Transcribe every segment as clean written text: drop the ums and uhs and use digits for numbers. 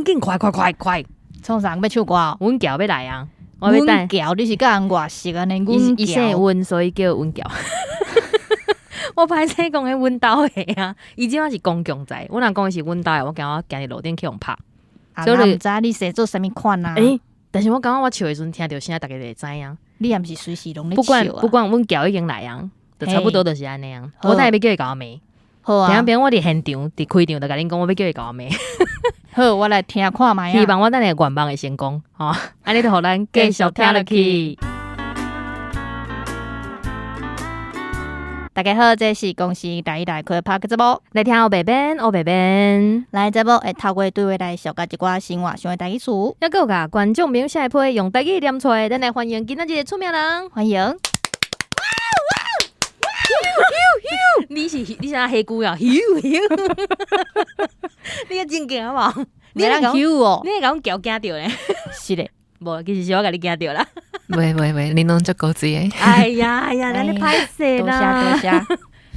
紧，快！创啥要唱歌哦？阮乔要来啊！我要等阮乔，你是甲人外熟安尼？阮伊姓乔，温，所以叫阮乔。我歹势讲迄阮兜的啊，伊即摆是公共财。阮若讲伊是阮兜的，我惊我今日路顶去互拍。所以毋知你是做啥物款啊？但是我感觉我笑的时阵听到声，大家就会知影。你也毋是随时拢咧不笑啊？管，阮乔已经来啊，就差不多就是安尼啊。我等下要叫伊甲我骂。好啊，平我伫现场伫开场，就甲恁讲，我要叫伊甲我骂。好，我来听看卖啊。希望我等下愿望会成功，吼！安尼就互咱继续听落去。大家好，这是公司第一台开拍嘅节目，来听黑白边，黑白边。来节目会透过对话来小甲一寡生活上的台语词，还有甲观众朋友写批用台语念出来，咱来欢迎今仔日的出名人，欢迎。你是黑姑呀？你个真劲好不好？你让 Q 哦，你甲阮叫惊着咧？是的，无，其实是我甲你惊着啦。喂，你拢足高知诶！哎呀，咱咧歹势啦，多谢。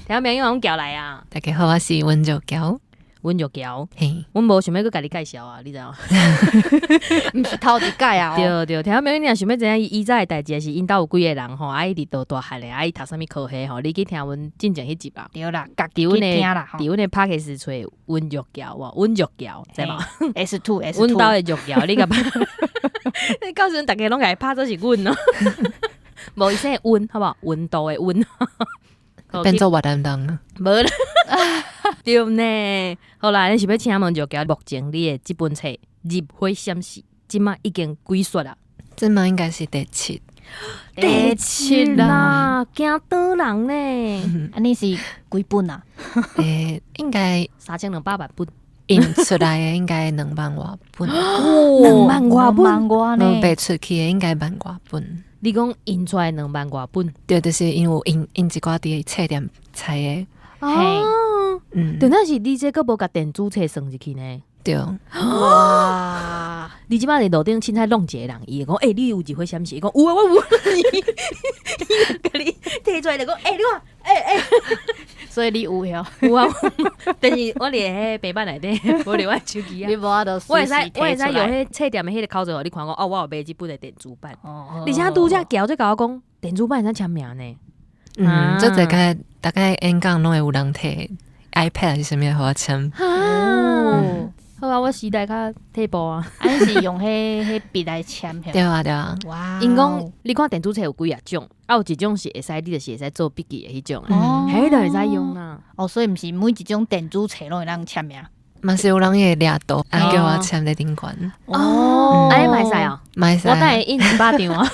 听朋友阮叫来啊！大家好，我是温柔娇。阮就叫，嘿，阮无想要佮家己介绍啊，你知道？毋是头一届啊！对，听朋友你若想要知影伊早的代志，是因兜有几个人吼，伊伫倒大汉咧，伊读啥物科系吼，你去听阮进前迄集啦。对啦，伫阮听啦，伫阮的 podcast 找温柔娇哇，温柔娇，知无 ？S2，阮兜的柔娇，你甲你告诉阮大家拢甲伊拍做是阮咯，无伊说温好不好？温度的温。变做活担当啊！无啦，对呢。好啦，恁是要请问就交目前你的这本册《入火闪逝》，即马已经几刷啦？这嘛应该是第7啦，惊倒人呢？安尼是几本啊？应该3200万本，印出来的应该2万多本2万多本呢？卖出去的应该1万多本。你讲印出来2万多本，对，就是因为印一寡伫册店采的。哦，对，那是你这个无甲电子册算入去呢？对，哇！你即摆伫路顶凊彩弄一个人，伊会讲，你有一火闪逝？伊讲有啊，我有。伊甲你摕出来就讲，你看，所以你有哟？有啊，但是我连迄白板内底，无连我手机啊。你无法度，我会使用迄册店的迄个口罩，你看我我有买即本的电子版。而且拄则交在甲我讲，电子版会使签名呢。这大概演讲拢会有人摕 iPad 是啥物互我签。好啊，我时代较退步啊。安是用迄笔来签。对啊。哇！因讲你看电子册有几啊种，有一种是会使，你就是会使做笔记的迄种，迄就会使用啦。所以毋是每一种电子册拢会让签名。嘛是有人会掠倒，叫我签在顶悬。安尼买使哦，买使。我等下印100张啊。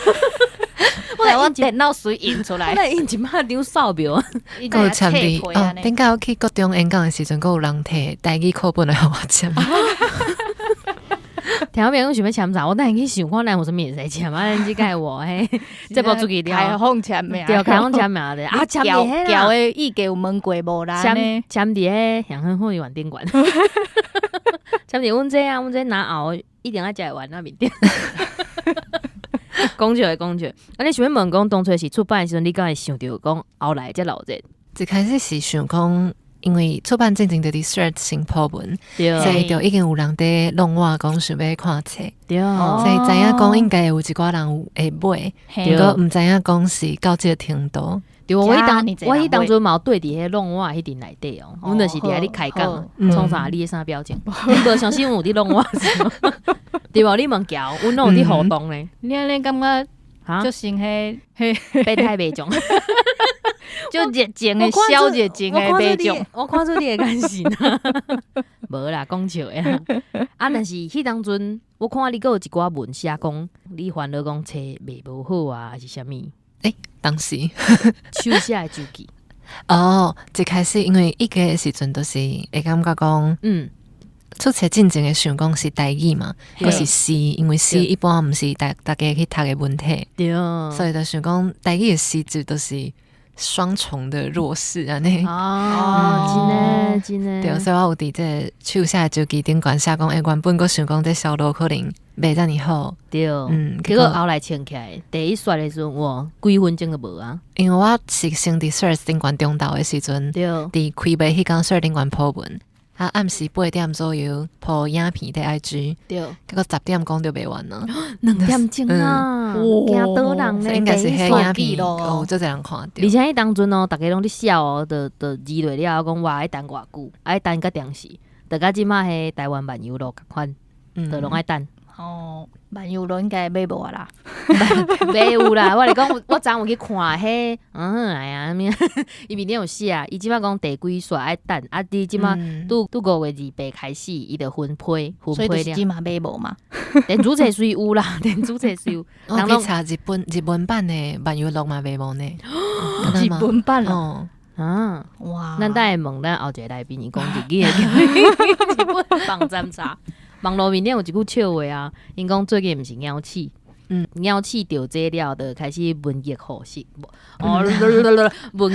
我电脑随印出来，我来印100张扫描。有签伫顶下我去各中演讲的时阵，佫有人摕台语课本来互我签。听朋友想要签啥？我等下去想看咱有啥物会使签啊？咱即个我嘿，这部出去开放签名，对，开放签名的啊，签伫迄交的意给有问过无啦？签伫迄祥亨后园宾馆，签伫阮这啊，阮这拿后一定要食完那面店。讲笑，你想要问讲当初是出版的时阵，你敢会想到讲后来才留着？一开始是想讲，因为出版进前就伫 search 新破文，所以就已经有人伫弄我讲想要看册，所以知影讲应该有一寡人会买，结果毋知影讲是到这个程度。对，我迄当初嘛有对伫迄弄我迄阵内底哦，阮就是伫遐咧开讲，创啥你的啥表情？你无相信阮有伫弄我是吗？对无？你问交，阮拢有伫互动咧。你安尼感觉就像迄备胎白种，就热情的小热情的白种。我看出你的感情啊，无啦，讲笑的啦。但是迄当阵，我看你还有一寡文写讲，你烦恼讲册卖无好啊，还是啥物？当时手写的周记。一开始因为一个时阵都是会感觉讲，出册进前的想讲是台语嘛，还是诗，因为诗一般毋是大家去读的文体，对，所以就想讲台语的诗字都是双重的弱势安尼。真的。对，所以我有伫这手写的周记顶悬写讲，原本我想讲这销路可能袂遮尔好。对，结果后来穿起来，第一刷的时候，哇，几分钟都无啊。因为我是先伫 search 顶悬中昼的时阵，伫开卖迄间 search 顶悬破文，啊，暗时8点左右播影片在 IG， 对，结果10点讲就卖完了2点钟啊，惊倒人咧，应该是迄影片咯，有足侪人看到。而且迄当阵哦，大家拢咧笑哦，就议落了讲哇，爱等偌久，爱等到定时，就甲即马迄台湾漫游咯，共款，就拢爱等。哦，漫游咯应该买无啦，袂有啦，我来讲，我昨有去看迄，哎呀，伊面顶有写啊，伊即摆讲第几刷爱等，啊，伫即摆拄5月28开始，伊就分批所以就是即马买无嘛。电子册虽有啦，电子册虽有，我去查日文版的漫游录嘛卖无呢，日本版咯。啊，哇！咱等下问咱后一个来宾，伊讲日语的日本网站查。网络面顶有一句笑话啊，因讲最近毋是鸟鼠，鸟鼠着这了，就开始文艺复兴，文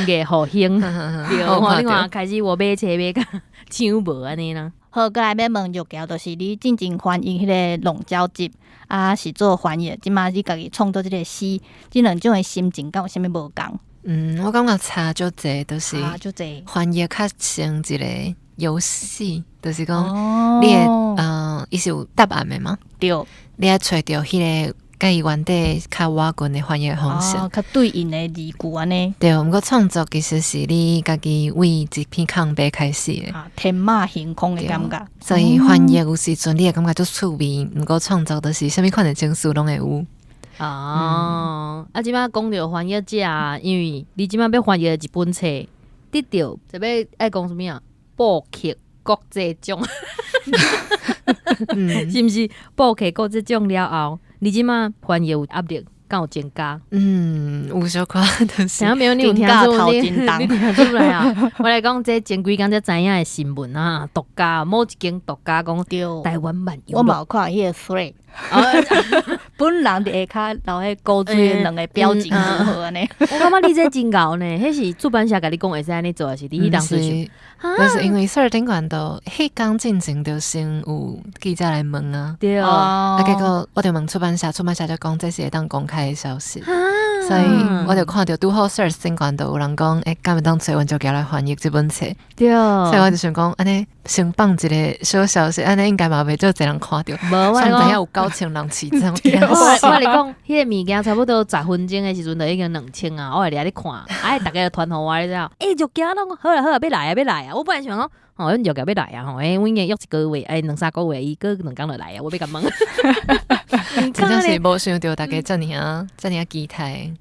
艺复兴，对，你看开始我买册买甲抢无安尼啦。好，过来要问玉娇，就是你进前翻译迄个龙交集啊，是做翻译，即马你家己创作即个诗，即两种的心情，敢有啥物无共？我感觉差足济，就是翻译较像一个游戏，就是讲你的伊是有答案的嘛？对，你要找到迄个甲伊原底较瓦近的翻译方式，较对应的字句安尼。对，毋过创作其实是你家己为一片空白开始的，天马行空的感觉。所以翻译有时阵你会感觉足趣味，毋过创作就是啥物款的情绪拢会有。即摆讲到翻译者啊，因为你即摆要翻译一本册，得到就要爱讲什么啊？布克国际奖，是毋是？布克国际奖了后，你即摆翻译有压力，敢有增加？有小可就是。没有你有听出你听出来啊？我来讲，这前几工才知影的新闻啊，独家某一间独家讲台湾漫游，我冇看迄个 thread。本人伫下骹留迄高水两个表情如何呢？我感觉你这真牛呢，迄是出版社甲你讲会使安尼做，还是你当时就是因为事顶悬都迄工进前就先有记者来问啊，对结果我就问出版社，出版社就讲这是会当公开的消息，所以我就看到拄好 search 顶悬都有人讲，敢会当找阮作家来翻译这本册，对，所以我就想讲，安尼先放一个小消息，安尼应该嘛袂做侪人看到，上知影有9000人起这样。我来讲，迄个物件差不多10分钟的时阵，就已经2000啊！我会掠咧看，大家就传互我，你知道？就惊拢好啦，要来啊！我本来想讲，阮就要来啊！阮已经约1个月，2-3个月，伊过2工就来啊！我要甲问，真正是无想到大家遮尔期待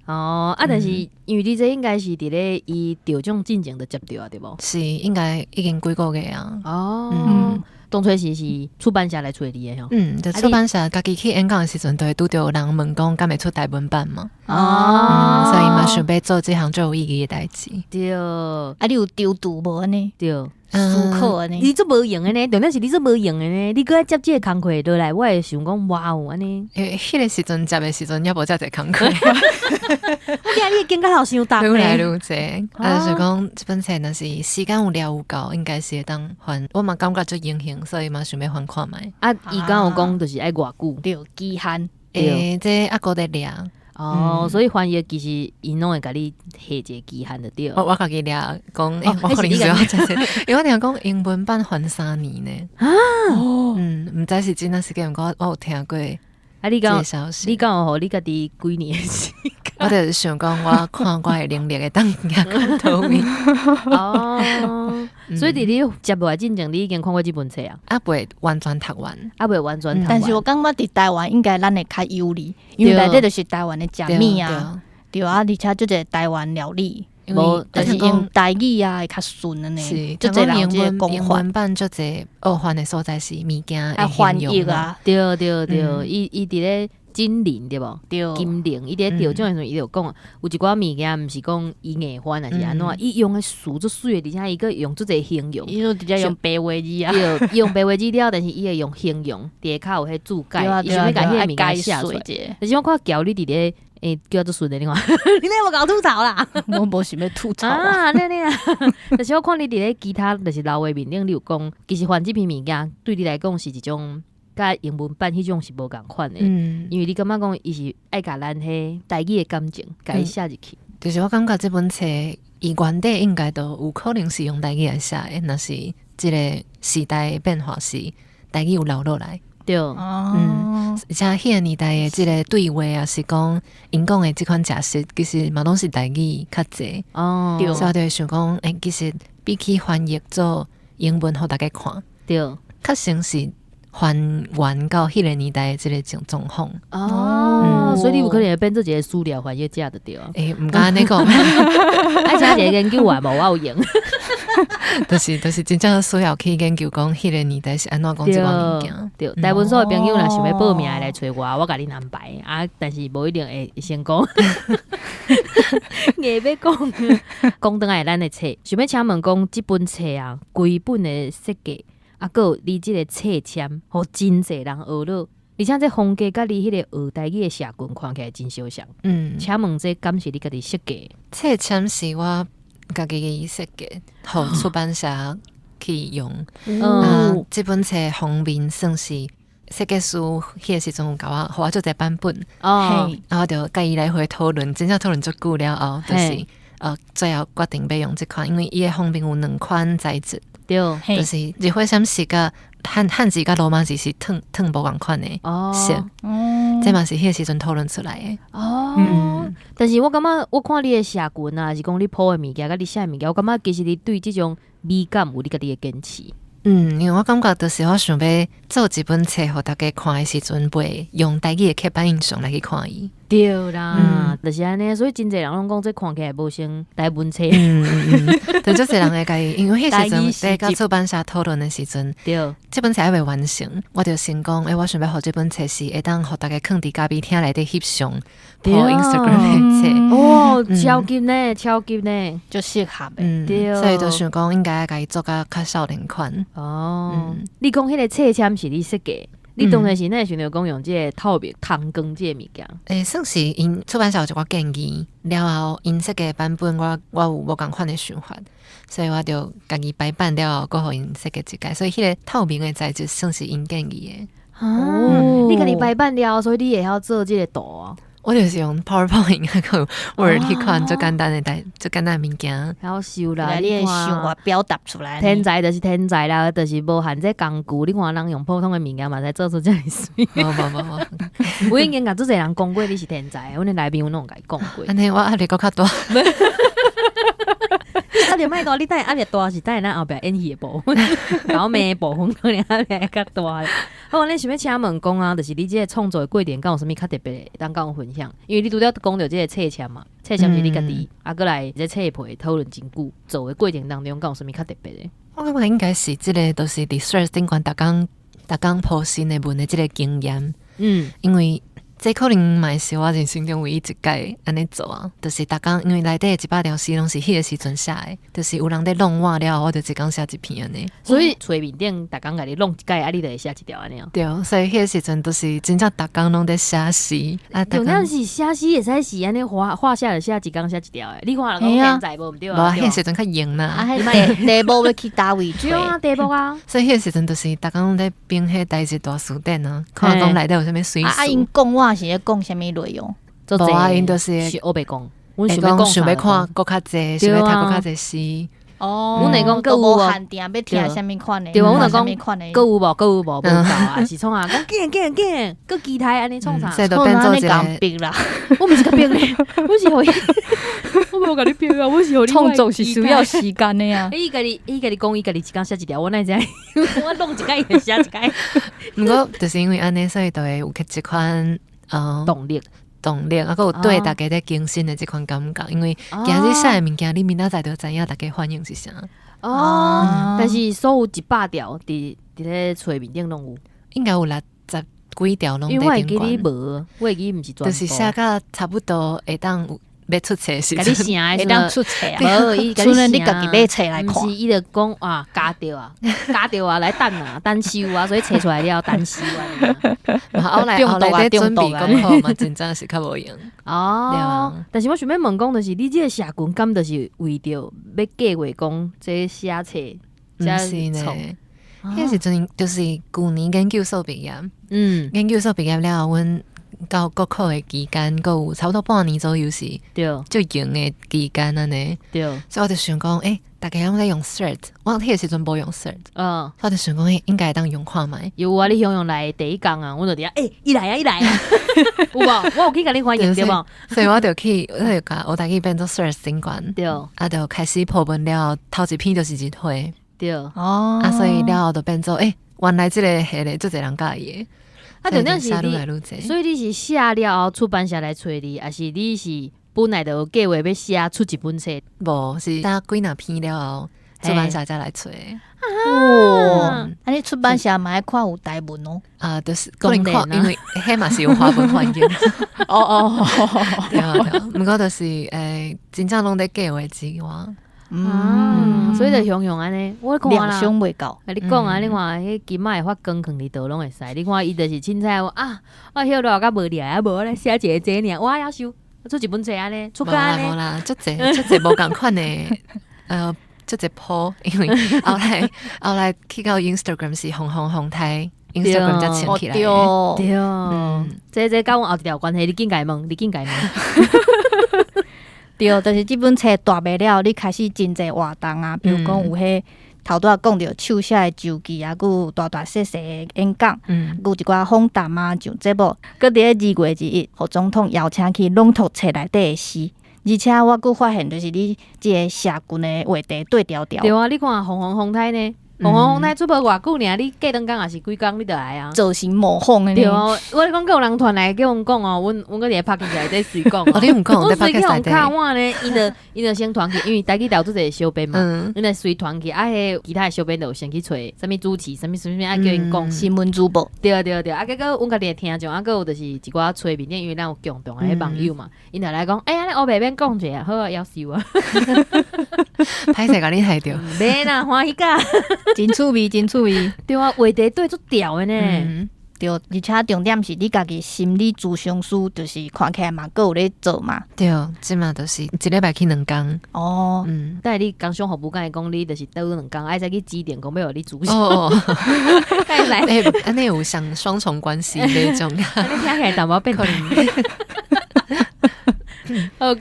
但是因为你这应该是伫咧伊调奖进前就接到啊，对无？是应该已经几个月啊。当初是出版社来找你的吼。就出版社家己去演讲的时阵，都会拄到人问讲，敢会出台文版嘛？所以嘛想要做这项最有意义的代志。对，你有丢度无呢？对，思考呢？你做无用的呢？重点是你做无用的呢？你搁爱接这个工课落来，我会想讲哇哦安尼。因为迄个时阵接的时阵，也无遮侪工课。我惊你更加好伤重愈来愈济，就是讲这本册若是时间有了有够，应该是会当还。我嘛感觉足英雄，所以嘛想要还看卖。伊敢有讲就是爱偌久？对，期限。这还搁在掠。所以翻译其实伊拢会甲你下一个期限就对。我家己掠讲，我可能是要因为我听讲英文版还3年呢。毋知是真的是假，毋过我有听过。你敢你敢有互你家己几年的时间？我就是想讲，我看我的能力会当行到头面。所以伫你接落来进前，你已经看过这本册啊？袂完全读完，袂完全读完。但是我感觉伫台湾应该咱会较有利，因为内底就是台湾的食物啊，对啊，而且即个台湾料理。就是用台语会较顺的呢，就这人英文版就这学翻的所在是物件翻译啊，对，伊伫咧金陵对无？对，金陵伊伫咧调奖的时候，伊就讲有一寡物件毋是讲伊硬翻，还是安怎？伊用的词足水的，而且伊个用足侪形容，伊就直接用白话字啊，对，用白话字了，但是伊会用形容，底下有迄注解，伊想要甲迄个物件写出来。但是我看教你伫咧。叫做顺的，你看，你那有搞吐槽啦？我无想要吐槽啊！那，但是我看你伫咧其他就是老话面顶，你有讲，其实翻这篇物件对你来讲是一种，甲英文版迄种是无共款的。因为你感觉讲伊是爱甲咱迄台语的感情，甲伊写入去。就是我感觉这本册伊原底应该都有可能是用台语来写的，若是即个时代的变化是台语有留落来。对，而且迄个年代的即个对话啊，是讲因讲的即款假设，其实嘛拢是台语较济。所以我就会想讲，其实比起翻译做英文互大家看，对，较像是还原到迄个年代的即个状况。所以你有可能会变做一个资料翻译者就对啊。毋敢安尼讲，而且一个研究员无有用。就是真正需要去研究讲迄个年代是安怎讲即个物件。对，大部分所有朋友若想要报名来找我甲你安排啊，但是无一定会成功。硬要讲倒来咱的册，想要请问讲即本册啊，规本的设计啊，还有你即个册签，互真侪人学了。而且这风格甲你迄个学台语的社群看起来真相像。请问这敢是你家己设计？册签是我家己设计，互出版社去用。这本册封面算是设计师迄个时阵有甲我做一个版本。然后就甲伊来回讨论，真正讨论足久了后，就是最后决定要用这款，因为伊的封面有2款材质。对，就是日火闪是甲汉字甲罗马字是烫无共款的色，这嘛是迄个时阵讨论出来的。但是我感觉我看你的社群啊，是讲你铺的物件，甲你写的物件，我感觉其实你对这种美感有你家己的坚持。因为我感觉就是我想要做一本册，互大家看的时阵，袂用台语的刻板印象来去看伊。对啦，就是安尼，所以真侪人拢讲这看起来无像台文册。就足侪人会甲伊，因为迄时阵在甲出版社讨论的时阵，对，这本册还未完成，我就先讲，我想要互这本册是会当互大家放伫咖啡厅内底翕相，po Instagram 的册。超级呢，超级呢，就适合的。对，所以就想讲应该甲伊做甲较少年款。你讲迄个册签是你设计？你当然是那想着讲用这个透明汤羹这个物件。算是因出版社有一寡建议，了后因设计的版本我有无共款的想法，所以我就家己排版了后，搁互因设计一改。所以迄个透明的材质算是因建议的。你家己排版了，所以你也要做这个图啊。我就是用 PowerPoint 还有 Word 去看最简单的物件，好笑啦！你的想法表达出来，天才就是天才啦，就是无限这工具。你看人用普通的物件嘛，才做出这样水。我已经甲足侪人讲过你是天才，阮的来宾我拢甲伊讲过。安尼我压力搁较大。压力莫大，你等下压力大是等咱后壁演戏的部分，然后妹的部分可能压力会较大。好，恁想要请问讲啊，就是你这个创作的过程，敢有啥物较特别的，当跟我分享？因为你拄则讲到这个册签嘛，册签是你家己，过来这册皮讨论真久，做的过程当中，敢有啥物较特别的？我感觉应该是这个，都是伫 Threads 顶管逐工po新的文的这个经验。因为这可能嘛是我人生中唯一一届安尼做啊，就是逐工因为内底100条诗拢是迄个时阵写的，就是有人在弄我了，我就一工写一篇安尼。所以桌面顶逐工甲你弄一届，啊，你就会写一条安尼。对，所以迄个时阵都是真正逐工拢在写诗啊。有那是写诗会使是安尼画下来写一工写一条诶。你看人讲天才无毋对啊？迄个时阵较闲啦。啊，题目要去倒位对啊，题目啊。所以迄个时阵就是逐工拢在编迄台字大书典啊，看讲内底有啥物水啊，因讲我是咧讲啥物内容？无啊，因就是我袂讲，阮想要看搁较济，想要读搁较济诗。阮来讲，搁无限定要听啥物款的？对，阮来讲，搁有无无够啊？是创啊？讲见，搁机台安尼创啥？所以就变做一个逼啦。我毋是甲逼咧，我是互伊，我无甲你逼啊，我是互你创作是需要时间的呀。伊甲你讲，伊甲你一工写一条，我哪知？我弄一届伊就写一届。毋过就是因为安尼，所以就会有一款动力，啊，还有对大家在更新的这款感觉，因为今日写的物件，你明仔载就知影大家反应是啥。但是所有100条伫咧册面顶拢有，应该有60几条拢在顶管。因为我会记你无，我会记毋是全部。就是写到差不多会当有要出册的时阵，会当出册啊！无，伊除了你家己买册来看，毋是伊就讲啊，加着啊，来等收啊，所以册出来了等收啊。后来在准备功课嘛，真正是较无用。但是我想要问讲，就是你这个社群敢就是为着要计划讲这写册，毋是呢？迄时阵就是旧年研究所毕业，研究所毕业了后，阮到国考的期間，還有差不多半年左右是最用的期間安尼。對，所以我就想講，大家攏在用 Thread， 我迄個時陣無用 Thread， 所以我就想講，應該當用看賣。有啊，你用來第一講啊，我就點伊來啊，有無？我有去甲你歡迎對無？所以我就去，我就甲我大概變做 Thread 習慣，對，啊，就開始破文了，頭一篇就是一回，對，所以了後就變做，原來這個係咧，做儕人介意。啊，重點是你，所以你是寫了後出版社來找你，還是你是本來就有計劃要寫出一本冊？無，是打幾若篇了後，出版社才來找。你出版社嘛愛看有台文哦？就是可能看，因為迄嘛是有華文翻譯。對，不過就是真正攏在計劃之外。所以就雄雄安尼，我看啦，量傷未夠。你講啊，你看迄金仔會發光囥佇倒攏會使。你看伊就是凊彩我曉得甲無聊啊，無咧寫一個這爾，我要收出一本冊安尼，出刊安尼。無啦，足濟無共款的，足濟鋪，因為後來去到 Instagram 是紅太 Instagram 才請起來的。對，這甲阮後一條關係，你緊甲問。對，就是這本冊大賣了，你開始真濟活動啊，比如講有迄頭拄仔講到手寫的周記啊，有大細細的演講，有一寡訪談啊，像這部，擱佇2月1日，互總統邀請去朗讀冊內底的詩，而且我佫發現，就是你這個社群的話題對調調。對啊，你看紅太呢？紅太出無偌久爾，你過兩工也是幾工，你就來啊？造成模仿的。對啊，我講有人傳來叫阮講哦，阮個佇拍起來在隨講。你唔講，我隨去互看我呢，伊就先傳去，因為台記條做者小編嘛，因來隨傳去，迄其他的小編就有先去找啥物主持，啥物啊叫因講新聞主播。對，啊，結果阮家己聽眾，啊，有就是一寡催眠，因為咱有共同的網友嘛，因就來講，安尼烏白免講者啊，好啊，夭壽啊，歹勢甲你害着，免啦，歡喜甲。真趣味。對啊，話題對足調的呢。對，而且重點是你家己心理諮詢師，就是看起來嘛，閣有咧做嘛。對，即嘛就是一禮拜去2工。但係你工商服務剛才講你就是倒2工，愛再去指定講要互你主持。該來，安尼有像雙重關係那種。安尼聽起來淡薄變態。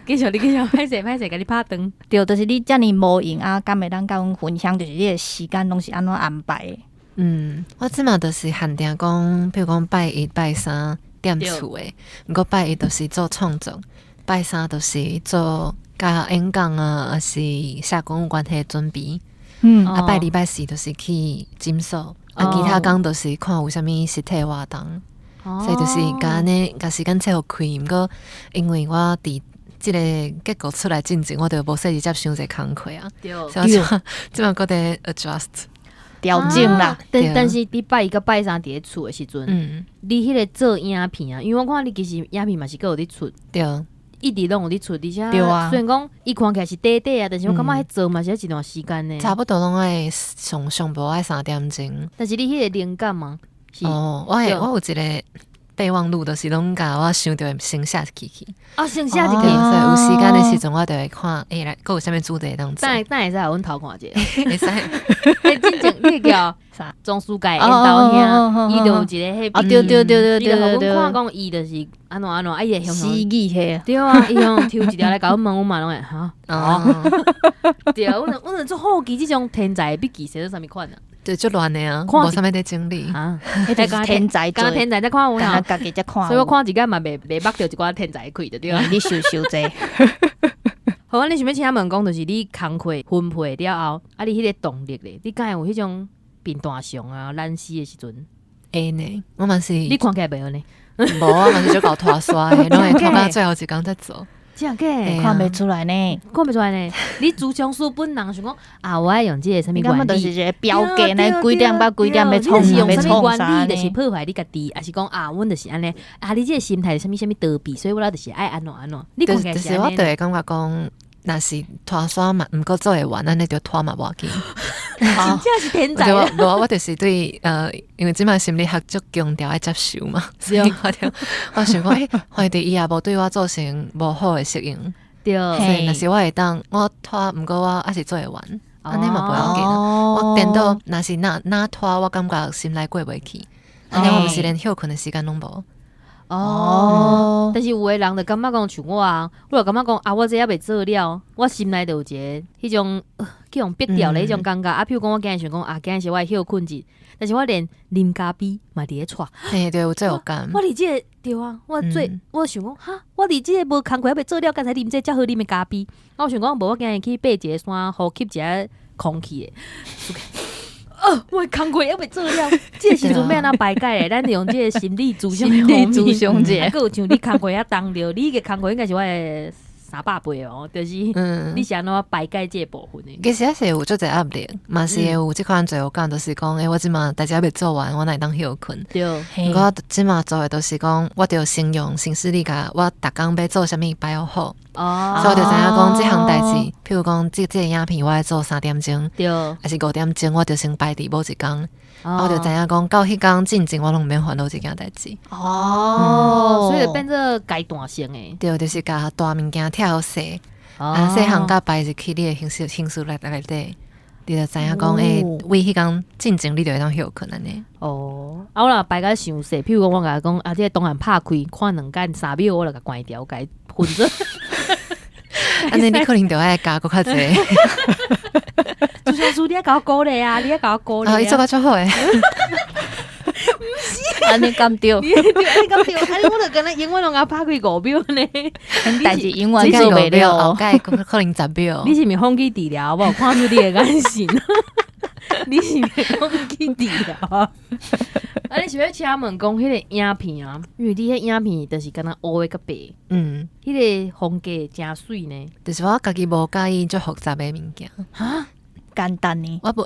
繼續，歹勢，甲你拍斷。對，就是你遮爾無閒啊，敢會當甲阮分享，就是你的時間攏是安怎安排的？我即嘛就是限定講，比如講拜1、拜3踮厝的，毋過拜1就是做創作，拜3就是做甲演講啊，還是社工有關係的準備。拜2、拜4就是去診所，其他工就是看有啥物實體活動。所以就是甲時間切互開，毋過因為我佇即個結果出來進前，我就無說直接傷濟工課啊。所以我即嘛擱在 adjust 調整啦。但是你拜1甲拜3佇咧厝的時陣，你迄個做影片啊，因為我看你其實影片嘛是閣有咧出，對，一直攏有咧出，而且雖然講伊看起來是短短啊，但是我感覺迄做嘛是一段時間呢。差不多攏愛上無愛3點鐘。但是你迄個靈感嘛？我有一個備忘錄，就是攏甲我想到先寫去。先寫一個，所以有時間的時陣，我就會看，來，閣有啥物主題當做。等會使互阮偷看者。會使。真正迄個叫啥？莊書界因兜兄，伊就有一個迄，對，伊就互阮看講，伊就是安怎，伊會詩意迄。對啊，伊用抽一條來甲阮問，阮嘛攏會哈。對，阮就做好奇，即種天才筆記寫做啥物款啊？對，足亂的啊，無啥物在整理啊。天才做，天才在看有啦，家己在看。所以我看一間嘛，袂捌着一寡天才開的對啊。你收濟。好，你想要請他問講，就是你工課分配了後，你迄個動力咧，你敢有迄種變大象啊、懶死的時陣？會呢，我嘛是。你看起來袂有呢？無，我嘛是就搞拖刷的，攏會拖到最後一工才做。真個看袂出來呢，你諮詢師本人想講我愛用這個什麼原理？就是一個標記呢，幾點要創啥？是用什麼原理？就是破壞你家己，還是講阮就是安尼？你這個心態是什麼逃避？所以我就是愛安怎。你看起來是安尼。我就會感覺講，若是拖刷嘛，毋過做會完，咱就拖嘛無要緊。真正是天才。我就是對因為即擺心理學足強調愛接受嘛，所以我想講，懷疑伊也無對我造成無好的適應。對，所以若是我會當我拖，毋過我還是做會完，安尼嘛無要緊。我電到若是哪拖，我感覺心內過袂去，安尼我毋是連休困的時間攏無。哦，但是有的人就感觉讲像我啊，我就感觉讲啊，我这也未做了，我心内就有一个迄种去用逼掉的迄种感觉啊。譬如讲，我今日想讲啊，今日是我休困日，但是我连啉咖啡嘛伫咧带。嘿，对，有这有感。我伫这个对啊，我想讲哈，我伫这个无工课还未做了，刚才啉这较好啉的咖啡。我想讲，无我今日去爬一个山，呼吸一下空气的。我工课还未做了，这时阵要安怎排解咧？咱用这个心理咨询者，还有像你工课遐重着，你个工课应该是我的300倍哦，就是你是安怎排解这部分的？其实也是有足侪压力，嘛是有即款罪恶感，就是讲，我即马代志未做完，我哪会当休困？对，我即马做的都是讲，我着先用行事历甲我逐工要做啥物摆好。所以我就知影讲，即项代志，譬如讲，这个影片我要做3点钟，对，还是5点钟，我就先摆伫某一工。我就知影讲，到迄工进前，我拢毋免烦恼即件代志。所以就变做阶段性诶。对，就是甲大物件拆好细，细项甲摆入去你诶形式内底，你就知影讲，为迄工进前你就会当休困安尼。我若摆甲伤细，譬如讲我甲讲啊，这个当然拍开看2间3秒，我就甲关掉，甲混做。安尼你可能就爱加搁较济。就像说你爱甲我鼓励啊，你爱甲我鼓励啊。伊做甲足好诶。安尼敢对？你敢对？安尼我就跟他永远拢甲拍开5秒呢。代志永远做袂了，后盖可能10秒。你是毋是放弃治疗？我看出你的眼神。你是毋是放弃治疗？你是要请问讲迄个影片啊？因为你迄影片就是敢若黑的甲白，迄个风格真水呢。就是我家己无介意足复杂的物件，简单呢。我不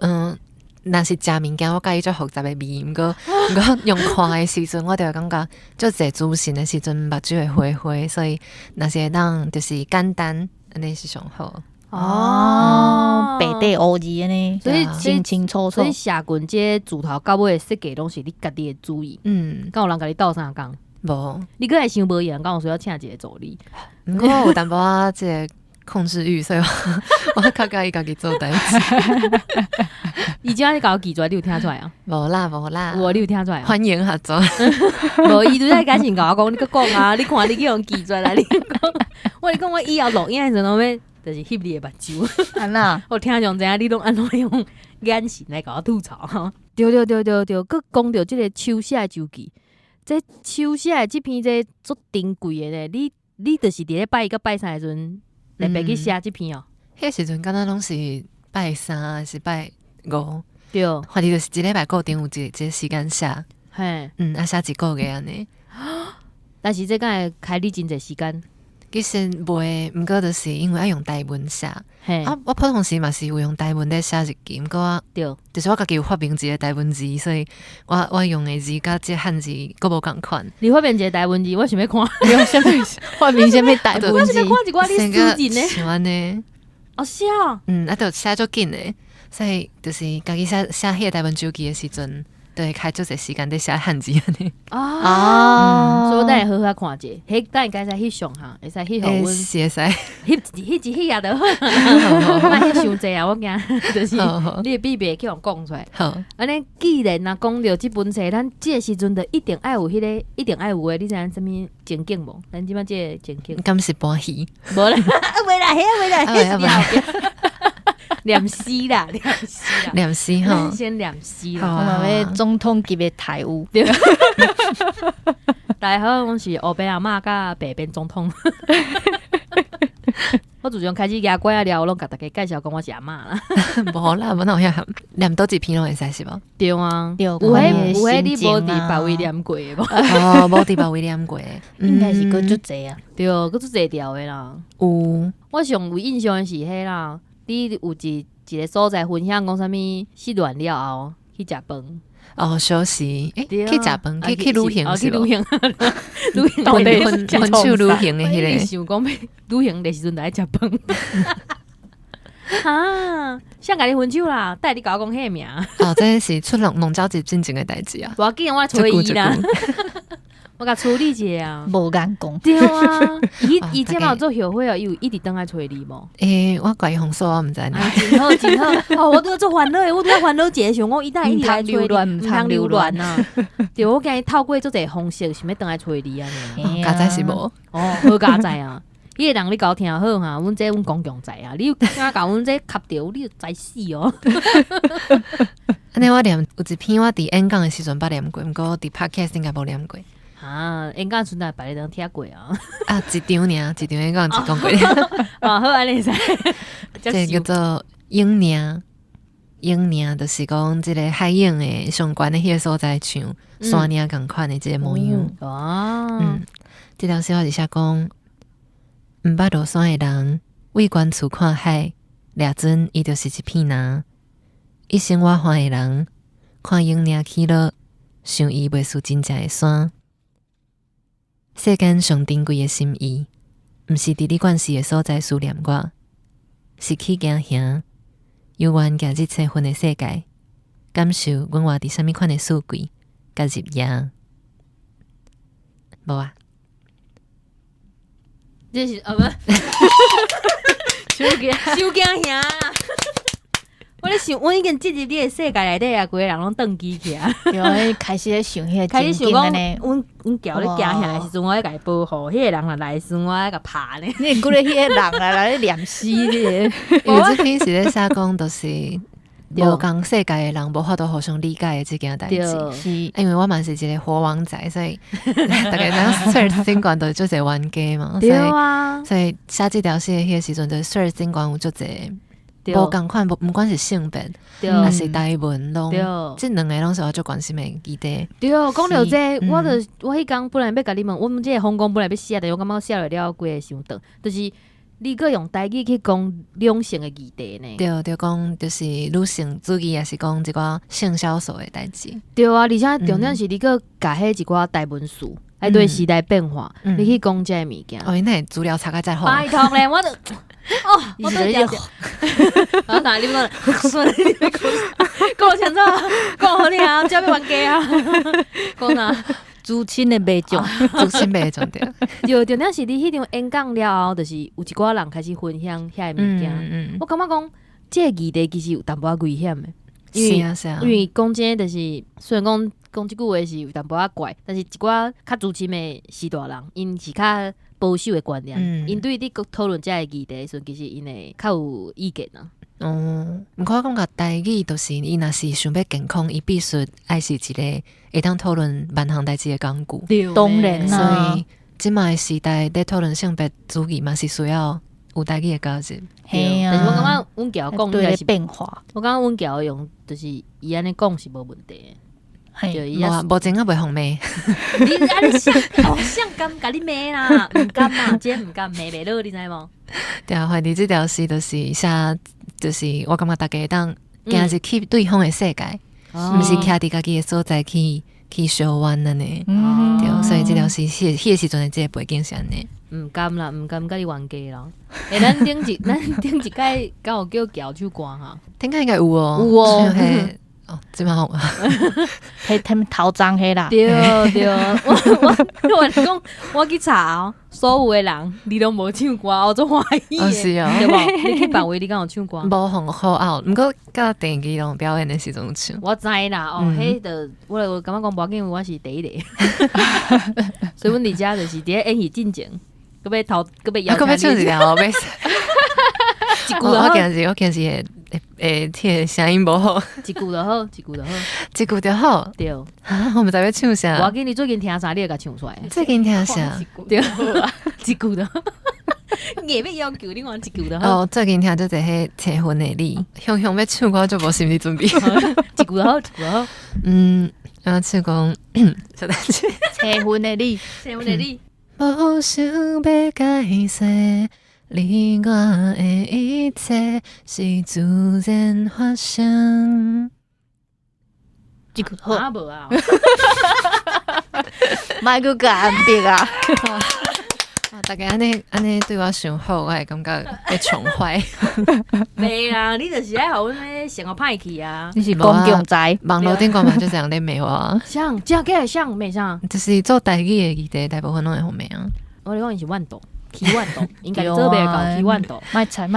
若是食物件，我介意足复杂的味，毋过用看的时阵，我就会感觉足侪自信的时阵，目睭会灰灰，所以若是会当就是简单，安尼是上好。白底黑字的呢，所以清清楚楚。所以下棍这自头到尾的设计拢是你家己的主意。敢有人甲你斗相共？无，你搁会想无闲，敢有需要请一个助理？毋过有淡薄仔即个控制欲，所以我较介意家己做代志。伊即摆你甲我记出来，你有听出来啊？无啦，你有听出来啊？欢迎合作。无，伊拄在开始甲我讲，你搁讲啊！你看你去用记出来，你讲，我讲我以后录影的时阵，要就是翕你的目睭。安那？我听上知影你拢安怎用眼神来甲我吐槽。对，搁讲到即个手写的周记，这手写的即篇这足珍贵的呢。你就是伫咧拜1到拜3的时阵，特别去写即篇哦。迄时阵敢若拢是拜3还是拜5？对，反正就是一礼拜固定有一个时间写。嘿，写一个月安尼。但是这敢会开你真侪时间？其实袂，毋过就是因为爱用台文写。我普通时嘛是有用台文咧写日记，毋过我就是我家己有发明一个台文字，所以我用的字甲这汉字佫无共款。你发明一个台文字，我想要看。用啥物？发明啥物台文字？我想要看一寡你私人呢。像安尼。是啊。就写足紧的，所以就是家己写迄个台文周记的时阵。对，开足侪时间在写汉字安尼。所以我等下好好看者，迄等下该使翕相哈，会使翕互阮。是会使。翕也就好。莫翕伤济啊！我惊就是你秘密去互讲出来。好，安尼既然若讲到即本册，咱即个时阵就一定爱有迄个，一定爱有诶。你知影什物情景无？咱即摆即个情景。敢是搬戏？无啦，未来，念诗啦，念诗吼，先念诗啦。我嘛要总统级的台舞。大家好，我是黑白阿嬷甲白边总统。我自从开始牙关啊聊，我拢甲大家介绍讲我是阿嬷啦。无啦，无那有遐念多一篇拢会使是无？对啊，有迄你无伫别位念过诶无？无伫别位念过，应该是佫足济啊。对，佫足济条诶啦。有，我上有印象诶是迄啦。你有一个所在分享讲啥物？洗完了后去食饭。休息，去食饭，去旅行是无？旅行，分手旅行的迄个。想讲旅行的时阵来食饭。想甲你分手啦，带你甲我讲迄个名。这是出笼罩一进前的代志啊。无要紧，我找伊啦。我甲处理一下啊。无眼讲。对啊，伊即嘛做后悔啊，伊一直等来找你无？我怪红说我毋知呢。真好真好，哦，我都做烦恼的，我都要烦恼解想，我一旦一直来流乱，唔通流乱啊！对，我今日透过做一个方式，想要等来找你啊。家在是无？哦，好家在啊！迄个人你搞听好哈，阮这阮公共在啊，你敢搞阮这卡掉，你就知死哦！安尼我念有一篇我伫演讲的时阵捌念过，毋过伫 podcast 应该无念过。啊，演讲存在别个人听过啊！一场演讲只讲过。啊，好安尼噻，这叫做影领，影领就是讲即个海影的上悬的迄个所在，像山岭共款的即个模样。哦，这条小话是写讲。毋捌落山的人，为悬厝看海，掠准伊就是一片蓝。一生我欢的人，看影领起落，想伊袂输真正的山。世间上珍贵的心意，毋是伫你惯势的所在思念我，是去行行，有缘行入青分的世界，感受阮活伫啥物款的四季，甲入夜。无啊。这是啊不，收惊兄，我咧想，我已经进入你的世界内底啊，规个人拢登机去啊，对，开始咧想迄个开始想讲，呢，阮脚咧行下来时阵，我咧甲伊保护，迄个人若来时，我咧甲拍呢。你估咧迄个人啊，来咧念诗咧，因为这篇是咧写讲，就是无共世界的人无法度互相理解的这件代志。因为我嘛是一个活王仔，所以大家知影 search 顶悬都做一冤家嘛。对啊，所以写这条诗的迄个时阵，就是 search 顶悬有做一无共款，无管是性别，还是台文拢，这两个拢是我最关心的议题。对，讲到这，我迄天本来要甲你问，我们这个访讲本来要写，但我感觉写了几个伤长，就是你搁用台语去讲两性的议题呢？对，就讲就是女性主义，也是讲一寡性销售的代志。对啊，而且重点是你搁甲迄一寡台文书，还对时代变化，你去讲这物件。哦，那资料查个再好。拜托咧，我都我都了解。然后哪你们说你们讲我前奏，讲好你啊，交俾玩家啊，讲啥？主亲的袂种，主亲袂种对。就重点是你迄场演讲了后，就是有一寡人开始分享遐个物件。我感觉讲，这个议题其实有淡薄仔危险的。是啊，因为讲真的，就是虽然讲即句话是有淡薄仔怪，但是一寡较资深的时大人，因是较保守的观念，因对你讨论这个议题的时候，其实因会较有意见啊。毋过我感觉台语就是伊若是想要健康，伊必须爱是一个会当讨论万项代志的工具。当然啦，所以即卖的时代咧讨论性别主义嘛，是需要有台语的教育。嘿啊，但是我感觉阮教讲应该是变化，我感觉阮教用就是伊安尼讲是无问题的。无真啊，袂红骂。你安尼想，想敢甲你骂啦？毋敢嘛，真毋敢骂袂落，你知无？对啊，怀疑这条诗就是写，就是我感觉大家当行入去对方的世界，毋是徛伫家己的所在去相怨安尼。对，所以这条诗迄个时阵的这个背景是安尼。毋甘啦，毋甘甲你冤家啦。咱顶一届敢有叫交手歌哈？顶届应该有哦，有哦。哦，这蛮好啊！迄他们头脏黑啦。对，我讲，我去查哦，所有的人你都无唱歌，我做欢喜的，是哦，对无？你去办位，你敢有唱歌？无很好啊，毋过甲电机拢表演的时阵唱。我知啦，迄个我感觉讲无要紧，我是第一个，所以阮伫遮就是伫咧演戏进前，搁要头，搁要邀请你，我要。一句就好，我见是迄个声音无好，一句就好，一句就好，一句就好。对啊，我毋知要唱啥。我记你最近听啥，你会甲唱出来。最近听啥？对，一句就好。硬要求你玩一句就好。哦，最近听做者迄结婚的你，向要唱我就无心理准备。一句就好，一句就好。我唱讲，小单曲。结婚的你，结婚的你。无想要解释。你我的一切是自然发生。这个好，无啊，莫去甲安迪啊！大家安尼对我想好，我会感觉被宠坏。没啦，你就是爱互阮咧想个歹去啊！你是公共财，网络顶管嘛就这样咧骂我。像这个像咩像？就是做台语的议题，大部分拢会好骂啊。我讲伊是万度，起万度，应该做袂到起万度。卖菜，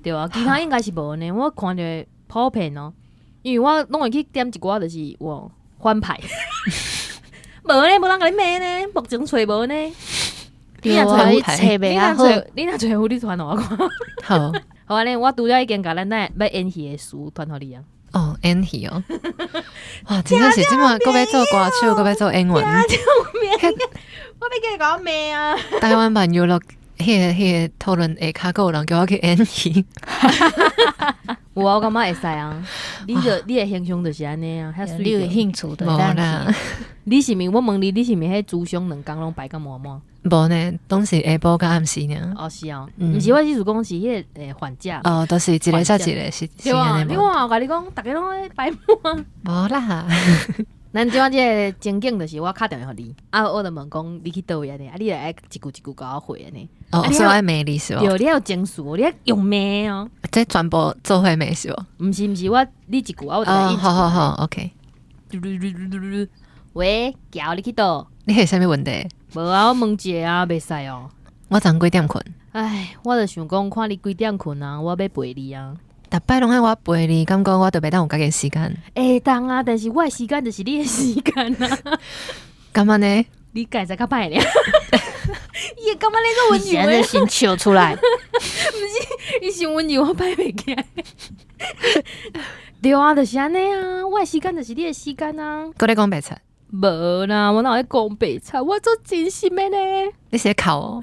对啊，其他应该是无呢。我看着普遍哦，因为我拢会去点一寡，就是哇翻牌。无呢，无人甲你骂呢，目前找无呢。你若找袂啊好，你若找有你传我看。好，好安尼，我拄则已经甲咱那要演戏的书传互你啊。哦，演戏哦，哇，真正是即马搁要做歌手，搁要做演员。我要叫你讲骂啊！台湾版娱乐迄个讨论下骹，有人叫我去演戏。有啊，我感觉会使啊。你的形象就是安尼啊，你有兴趣的。无啦，你是毋是？我问你是毋是迄主凶两工拢排甲满满？无呢，拢是下晡甲暗时呢。哦，是哦，毋是我意思讲是迄个缓假。哦，都是一个接一个，是安尼。你看我甲你讲，逐个拢咧排满。无啦，咱即摆即个情景就是我敲电话互你，啊，我就问讲你去倒位安尼，啊，你来一句一句甲我回安尼。哦，所以我爱骂你是无？对，你要有情绪，你要用骂哦。这全部做伙骂是无？毋是，我你一句我就来一句。好 ，OK。喂，叫你去倒。你有啥物问题？无啊，我问一个啊，袂使哦。我昨几点困？唉，我就想讲，看你几点困啊，我要陪你啊。逐摆拢爱我陪你，感觉我就袂当有家己时间。会当啊，但是我的时间就是你的时间啊。干嘛呢？你家在较歹咧。伊会感觉你个温柔现在先笑出来。毋是，伊伤温柔，我摆袂起来。对啊，就是安尼啊，我的时间就是你的时间啊。搁咧讲白菜？无啦，我哪会讲白菜？我做真心的呢。你是在哭哦？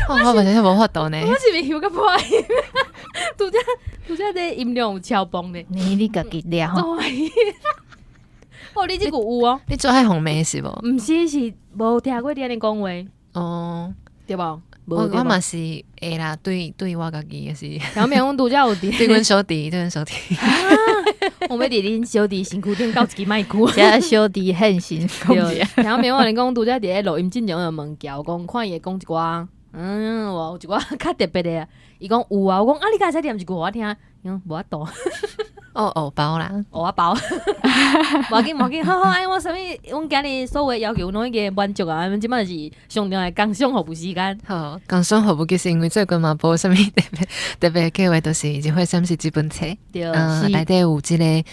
我本身就无法度呢。我是咪翕个破音？拄则这音量有超崩呢。你家己了。哦，你这个有哦。你做迄红梅是无？毋是，是无听过你安尼讲话。哦，对无？我嘛是会啦，对我家己也是。表面阮拄则有伫。对阮小弟。我要伫恁小弟身躯顶搞一支麦克。这小弟很辛苦。表面我讲拄则伫咧录音进前就问教讲，看伊会讲一寡。有一寡较特别的啊，伊讲有啊，我讲啊，你敢会使念一句我听？伊讲无法度。藕包啦，藕包。无要紧，好，哎，我啥物？阮今日所有要求拢已经满足啊，阮即摆是上重要的工商服务时间。好，工商服务就是因为最近嘛无啥物特别计划，就是一会审视这本册。对，内底有即个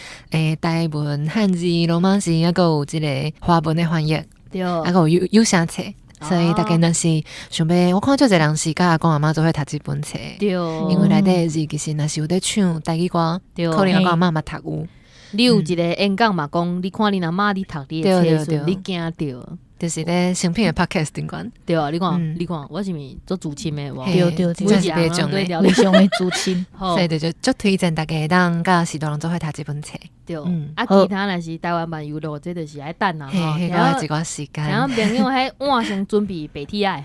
台文、汉字、罗马字，还有即个华文的翻译，对，还有有声册。所以大家若是想要，我看就侪人是甲阿公阿嬷做伙读这本册，对，因为内底的字其实若是有在唱台语歌，可能阿公阿嬷嘛读有。你有一个演讲嘛讲，你看你阿嬷你读你的册，你惊着，就是咧成品的 podcast 顶管。对啊，你看，我是咪做主亲的？对，真是别种的，非常的主亲。所以就推荐大家当甲许多人做伙读这本册。对，其他若是台湾版娱乐，这就是爱等啊，嘿，还有一寡时间。然后朋友迄晚先准备白铁仔，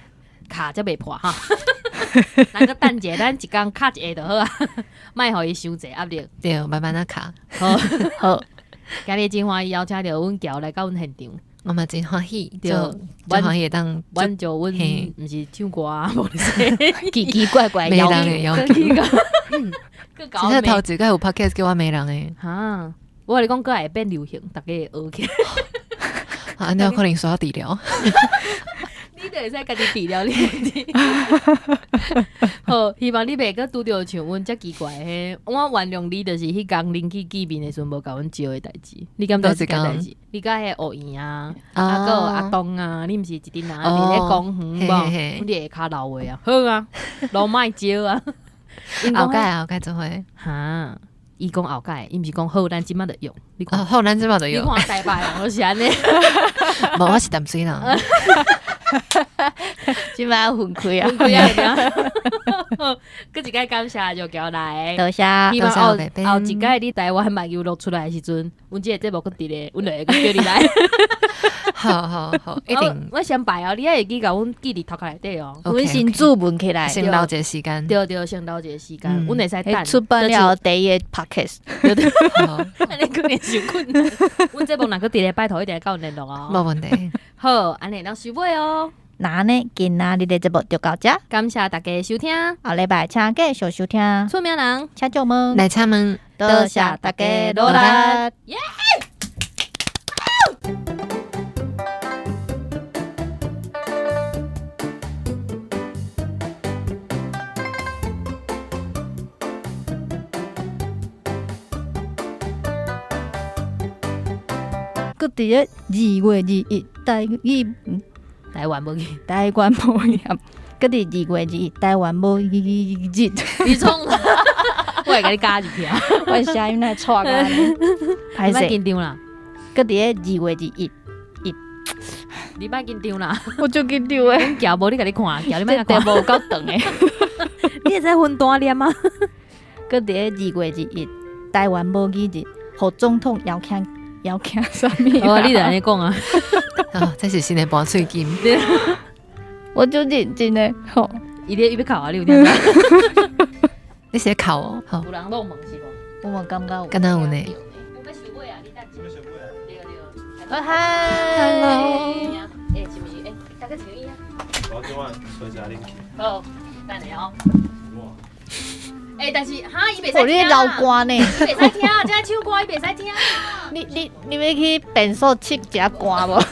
卡才袂破哈。咱个等者，咱一工卡一下就好啊，莫互伊伤济压力。对，慢慢啊卡。好，今日真欢喜邀请到阮乔来到阮现场。我嘛真欢喜，就欢喜当挽救阮，毋是唱歌啊，无是奇怪怪的邀请。真正头一个有 podcast 叫我骂人诶。哈，我跟你讲，会变流行，大家会学起。安尼可能需要治疗。你就会使家己治疗你问题。好，希望你袂阁拄着像阮遮奇怪诶。我原谅你，就是迄工恁去见面诶时阵无甲阮招诶代志。你敢做这件代志？你甲迄学院啊，啊个阿东啊，你毋是一阵啊伫咧公园无？你下骹留话啊，好啊，老莫招啊。后盖做伙。哈，伊讲后盖，伊毋是讲好，咱即摆就用。你讲好，咱即摆就用。你看台北人都是安尼。无，我是淡水人。即摆分开啊，分开啊！佮一个感谢就叫来，多谢，希望后一个你台湾漫游录出来的时阵，阮即个节目佮伫咧，阮就会叫你来。好，一定。我先拜哦，你还会记甲阮记伫头壳内底哦。阮先注文起来，先留一个时间。对，先留一个时间，阮会使等。出版了第一个 podcast， 对。安尼可能伤困难。阮节目若佮伫咧拜托一定会甲阮联络哦。无问题。好，安尼咱收尾哦。那呢，今仔日的节目就到这，感谢大家收听。后礼拜请继续收听。出名人，请叫们来请问，多谢大家努力。耶！佮伫咧2月21台湾无去，台湾无去，佮伫2月21台湾无去日。你创啦！我会甲你加入去啊！我声音来错个，歹势紧张啦。佮伫咧2月21，你莫紧张啦。我就紧张诶，脚无你甲你看，脚你莫甲看，无够长诶。你会使分单念吗？佮伫咧2月21台湾无去日，互总统邀请啥物？哦，你就安尼讲啊！这是新的搬喙金。我就认真诶，吼！伊要考啊，你有听到？你写考哦，好。有人弄问是无？我感觉有。敢若有呢。有要收尾啊？你等一下。对。嗨。是不是？大家注意啊！我今晚回家啉去。好，等下哦。但是哈，伊袂使听。你老歌呢？伊袂使听，这唱歌伊袂使听。你要去便所试一下歌无？